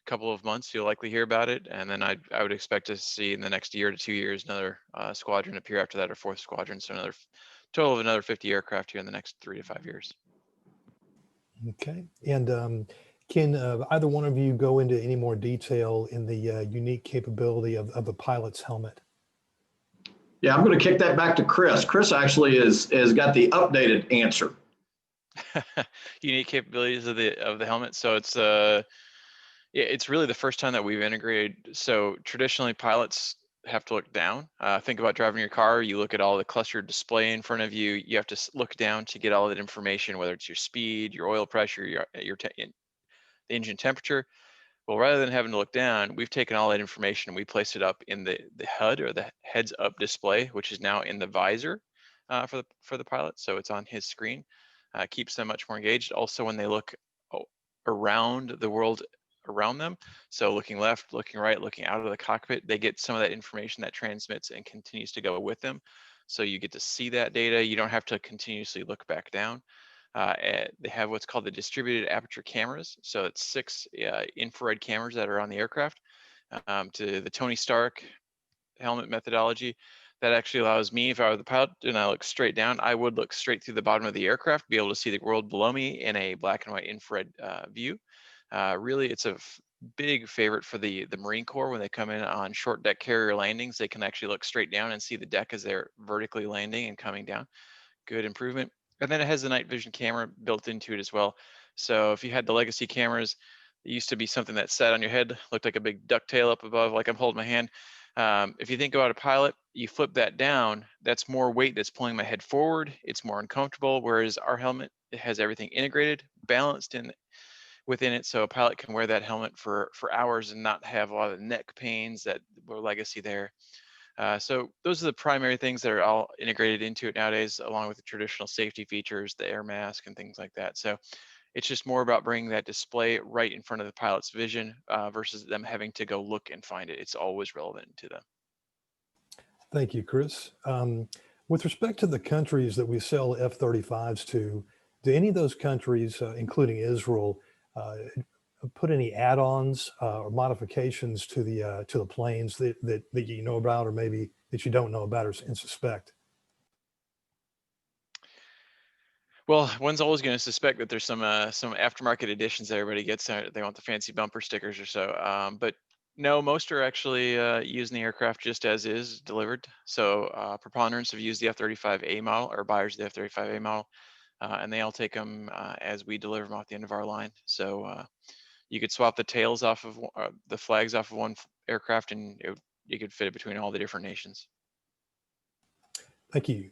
couple of months. You'll likely hear about it, and then I would expect to see in the next year to 2 years another squadron appear after that, or fourth squadron. So another total of another 50 aircraft here in the next 3 to 5 years. Okay, and can either one of you go into any more detail in the unique capability of the pilot's helmet? Yeah, I'm going to kick that back to Chris. Chris actually has got the updated answer. Unique capabilities of the helmet. So it's really the first time that we've integrated. So traditionally, pilots have to look down. Think about driving your car. You look at all the clustered display in front of you. You have to look down to get all that information, whether it's your speed, your oil pressure, the engine temperature. Well, rather than having to look down, we've taken all that information and we placed it up in the HUD, or the heads-up display, which is now in the visor for the pilot. So it's on his screen. Keeps them much more engaged. Also, when they look around the world around them, so looking left, looking right, looking out of the cockpit, they get some of that information that transmits and continues to go with them. So you get to see that data. You don't have to continuously look back down. They have what's called the distributed aperture cameras. So it's 6 infrared cameras that are on the aircraft. To the Tony Stark helmet methodology, that actually allows me, if I were the pilot and I look straight down, I would look straight through the bottom of the aircraft, be able to see the world below me in a black and white infrared view. Really, it's a big favorite for the Marine Corps. When they come in on short deck carrier landings, they can actually look straight down and see the deck as they're vertically landing and coming down. Good improvement. And then it has the night vision camera built into it as well. So if you had the legacy cameras, it used to be something that sat on your head, looked like a big ducktail up above, like I'm holding my hand. If you think about a pilot, you flip that down, that's more weight that's pulling my head forward. It's more uncomfortable, whereas our helmet, it has everything integrated, balanced within it, so a pilot can wear that helmet for hours and not have a lot of neck pains that were legacy there. So those are the primary things that are all integrated into it nowadays, along with the traditional safety features, the air mask and things like that. So it's just more about bringing that display right in front of the pilot's vision versus them having to go look and find it. It's always relevant to them. Thank you, Chris. With respect to the countries that we sell F-35s to, do any of those countries, including Israel, put any add-ons or modifications to the planes that you know about, or maybe that you don't know about and suspect? Well, one's always going to suspect that there's some aftermarket additions that everybody gets. They want the fancy bumper stickers or so. But no, most are actually using the aircraft just as is delivered. So preponderance have used the F-35A model, or buyers of the F-35A model, and they all take them as we deliver them off the end of our line. So you could swap the tails off of the flags off of one aircraft, and you could fit it between all the different nations. Thank you.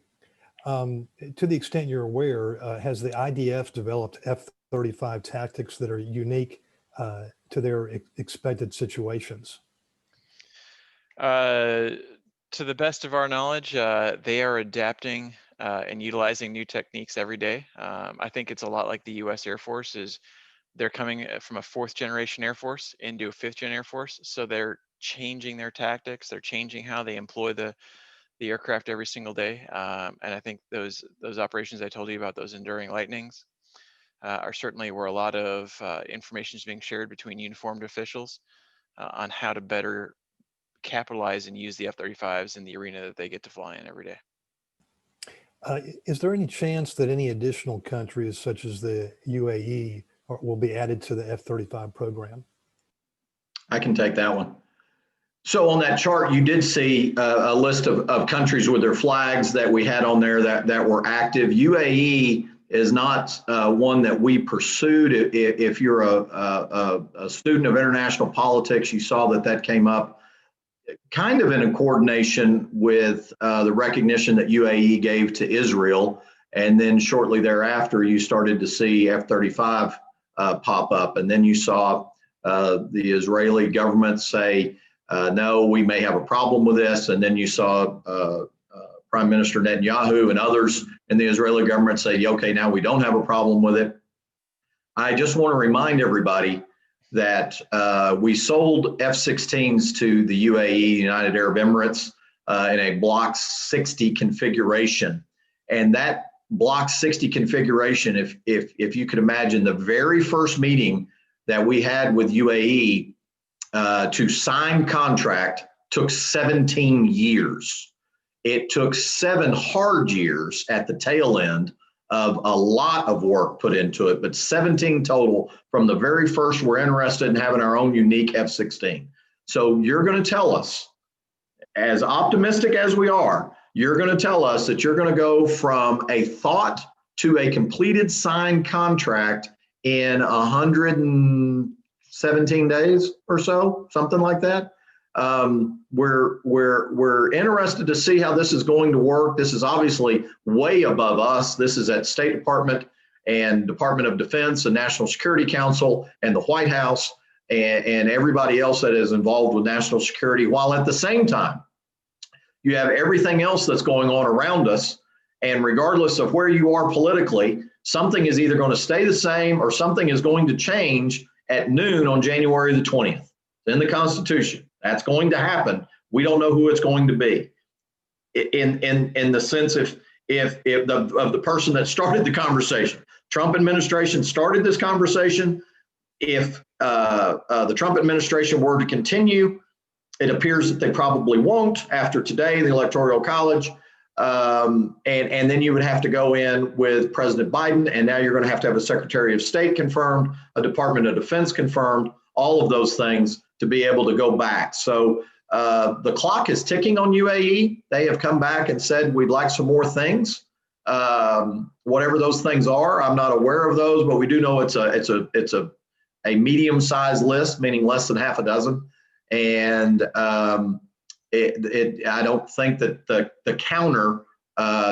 To the extent you're aware, has the IDF developed F-35 tactics that are unique to their expected situations? To the best of our knowledge, they are adapting and utilizing new techniques every day. I think it's a lot like the U.S. Air Force. They're coming from a 4th generation Air Force into a 5th gen Air Force. So they're changing their tactics. They're changing how they employ the aircraft every single day. And I think those operations I told you about, those enduring lightnings, are certainly where a lot of information is being shared between uniformed officials on how to better capitalize and use the F-35s in the arena that they get to fly in every day. Is there any chance that any additional countries, such as the UAE, will be added to the F-35 program? I can take that one. So on that chart, you did see a list of countries with their flags that we had on there that were active. UAE is not one that we pursued. If you're a student of international politics, you saw that came up kind of in a coordination with the recognition that UAE gave to Israel. And then shortly thereafter, you started to see F-35 pop up. And then you saw the Israeli government say, no, we may have a problem with this. And then you saw Prime Minister Netanyahu and others in the Israeli government say, okay, now we don't have a problem with it. I just want to remind everybody that we sold F-16s to the UAE, United Arab Emirates, in a Block 60 configuration. And that Block 60 configuration, if you could imagine, the very first meeting that we had with UAE to sign contract took 17 years. It took 7 hard years at the tail end of a lot of work put into it, but 17 total from the very first. We're interested in having our own unique F-16. So you're going to tell us, as optimistic as we are, you're going to tell us that you're going to go from a thought to a completed signed contract in 117 days or so, something like that. We're interested to see how this is going to work. This is obviously way above us. This is at State Department and Department of Defense and National Security Council and the White House and everybody else that is involved with national security, while at the same time, you have everything else that's going on around us. And regardless of where you are politically, something is either going to stay the same or something is going to change at noon on January the 20th. It's in the Constitution. That's going to happen. We don't know who it's going to be. In the sense of the person that started the conversation, Trump administration started this conversation. If the Trump administration were to continue, it appears that they probably won't after today, the Electoral College. And then you would have to go in with President Biden, and now you're going to have a Secretary of State confirmed, a Department of Defense confirmed, all of those things to be able to go back. So the clock is ticking on UAE. They have come back and said, we'd like some more things. Whatever those things are, I'm not aware of those, but we do know it's a medium-sized list, meaning less than half a dozen. And I don't think that the counter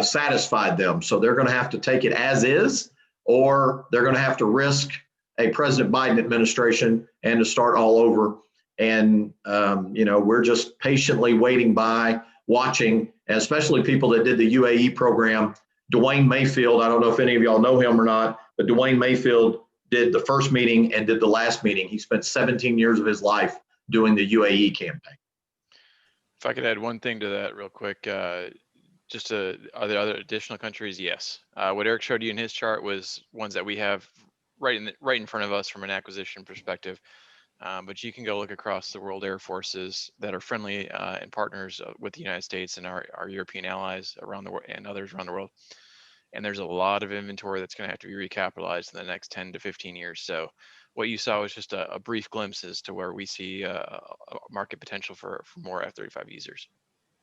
satisfied them. So they're going to have to take it as is, or they're going to have to risk a President Biden administration and to start all over. And, we're just patiently waiting by, watching, and especially people that did the UAE program. Dwayne Mayfield, I don't know if any of y'all know him or not, but Dwayne Mayfield did the first meeting and did the last meeting. He spent 17 years of his life doing the UAE campaign. If I could add one thing to that real quick, are there other additional countries? Yes. What Eric showed you in his chart was ones that we have right in front of us from an acquisition perspective. But you can go look across the world air forces that are friendly and partners with the United States and our European allies around the world and others around the world. And there's a lot of inventory that's going to have to be recapitalized in the next 10 to 15 years. So what you saw was just a brief glimpse as to where we see a market potential for more F-35 users.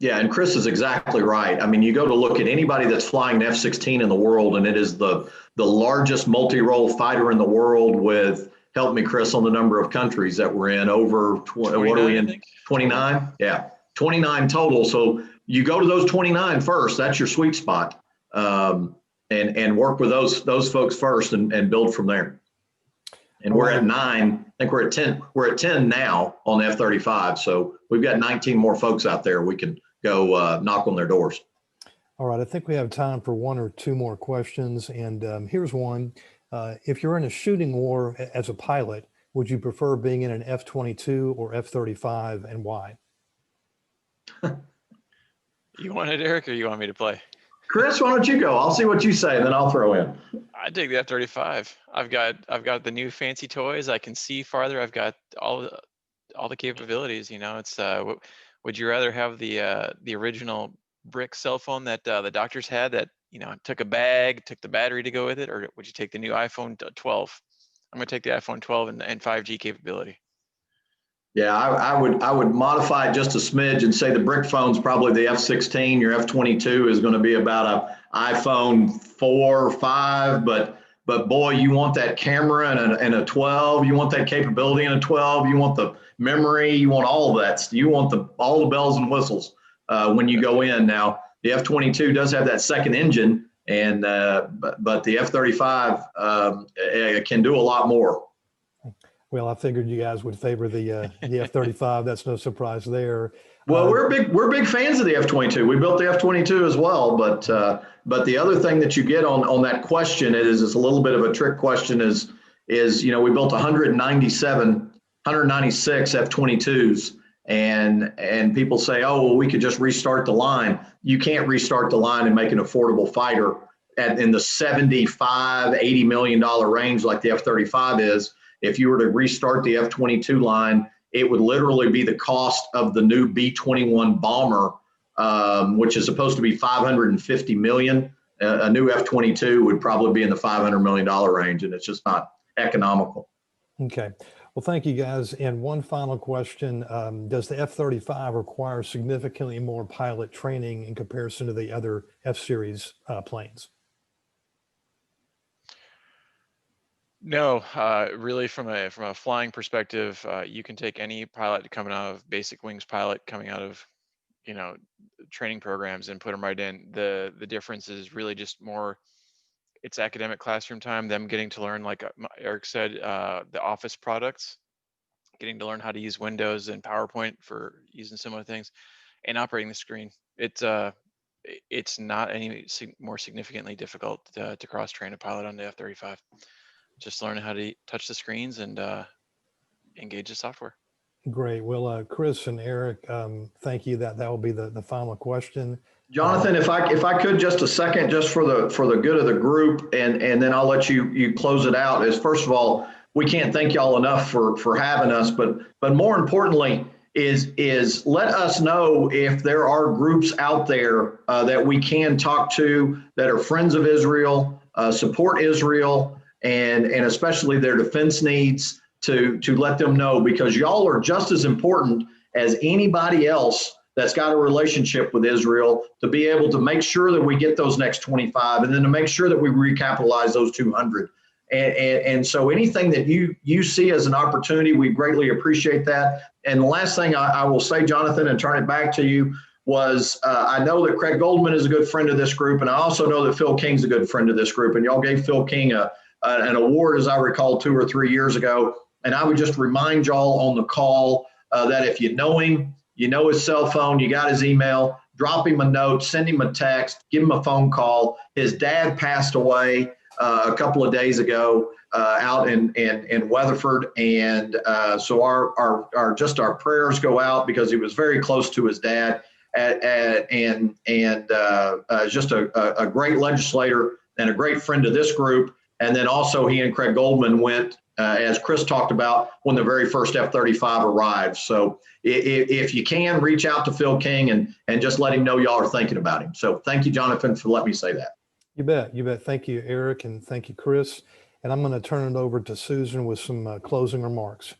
Yeah, and Chris is exactly right. I mean, you go to look at anybody that's flying an F-16 in the world, and it is the largest multi-role fighter in the world with, help me, Chris, on the number of countries that we're in, over 20, what are we in, 29? Yeah, 29 total. So you go to those 29 first, that's your sweet spot, and work with those folks first and build from there. And we're at 9, I think we're at 10. We're at 10 now on the F-35. So we've got 19 more folks out there. We can go knock on their doors. All right, I think we have time for 1 or 2 more questions. And here's one. If you're in a shooting war as a pilot, would you prefer being in an F-22 or F-35, and why? You want it, Eric, or you want me to play? Chris, why don't you go? I'll see what you say, and then I'll throw in. I dig the F-35. I've got the new fancy toys. I can see farther. I've got all the capabilities. It's would you rather have the original brick cell phone that the doctors had that took a bag, took the battery to go with it, or would you take the new iPhone 12? I'm going to take the iPhone 12 and 5G capability. Yeah, I would modify it just a smidge and say the brick phone's probably the F-16. Your F-22 is going to be about a iPhone 4 or 5, but boy, you want that camera and a 12. You want that capability in a 12. You want the memory. You want all of that. You want all the bells and whistles when you go in. Now, the F-22 does have that second engine, and but the F-35 can do a lot more. Well, I figured you guys would favor the F-35. That's no surprise there. Well, we're big fans of the F-22. We built the F-22 as well, but the other thing that you get on that question is a little bit of a trick question is we built 196 F-22s, and people say, oh, well, we could just restart the line. You can't restart the line and make an affordable fighter in the $75-80 million range like the F-35 is. If you were to restart the F-22 line, it would literally be the cost of the new B-21 bomber, which is supposed to be $550 million. A new F-22 would probably be in the $500 million range, and it's just not economical. Okay. Well, thank you, guys. And one final question. Does the F-35 require significantly more pilot training in comparison to the other F-series planes? No, really from a flying perspective, you can take any pilot coming out of basic wings pilot coming out of, training programs and put them right in. The difference is really just more, it's academic classroom time, them getting to learn, like Eric said, the office products, getting to learn how to use Windows and PowerPoint for using similar things and operating the screen. It's not any more significantly difficult to cross train a pilot on the F-35. Just learning how to touch the screens and engage the software. Great. Well, Chris and Eric, thank you. That will be the final question. Jonathan, if I could just a second, just for the good of the group, and then I'll let you close it out. Is first of all, we can't thank y'all enough for having us, but more importantly is let us know if there are groups out there that we can talk to that are friends of Israel, support Israel, and especially their defense needs, to let them know, because y'all are just as important as anybody else that's got a relationship with Israel, to be able to make sure that we get those next 25, and then to make sure that we recapitalize those 200. And so anything that you see as an opportunity, we greatly appreciate that. And the last thing I will say, Jonathan, and turn it back to you, was I know that Craig Goldman is a good friend of this group, and I also know that Phil King's a good friend of this group, and y'all gave Phil King an award, as I recall, 2 or 3 years ago. And I would just remind y'all on the call that if you know him, you know his cell phone, you got his email, drop him a note, send him a text, give him a phone call. His dad passed away a couple of days ago out in Weatherford, and so our prayers go out, because he was very close to his dad, and just a great legislator and a great friend of this group. And then also he and Craig Goldman went, as Chris talked about, when the very first F-35 arrived. So if you can, reach out to Phil King and just let him know y'all are thinking about him. So thank you, Jonathan, for letting me say that. You bet. You bet. Thank you, Eric, and thank you, Chris. And I'm going to turn it over to Susan with some closing remarks.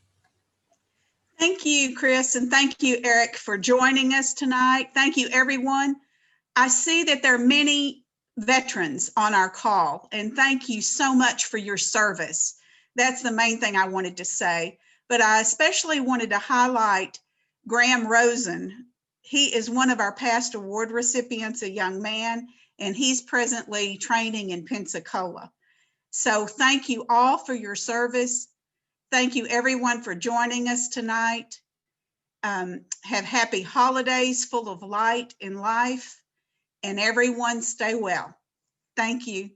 Thank you, Chris, and thank you, Eric, for joining us tonight. Thank you, everyone. I see that there are many veterans on our call, and thank you so much for your service. That's the main thing I wanted to say. But I especially wanted to highlight Graham Rosen. He is one of our past award recipients, a young man, and he's presently training in Pensacola. So thank you all for your service. Thank you, everyone, for joining us tonight. Have happy holidays full of light in life, and everyone stay well. Thank you.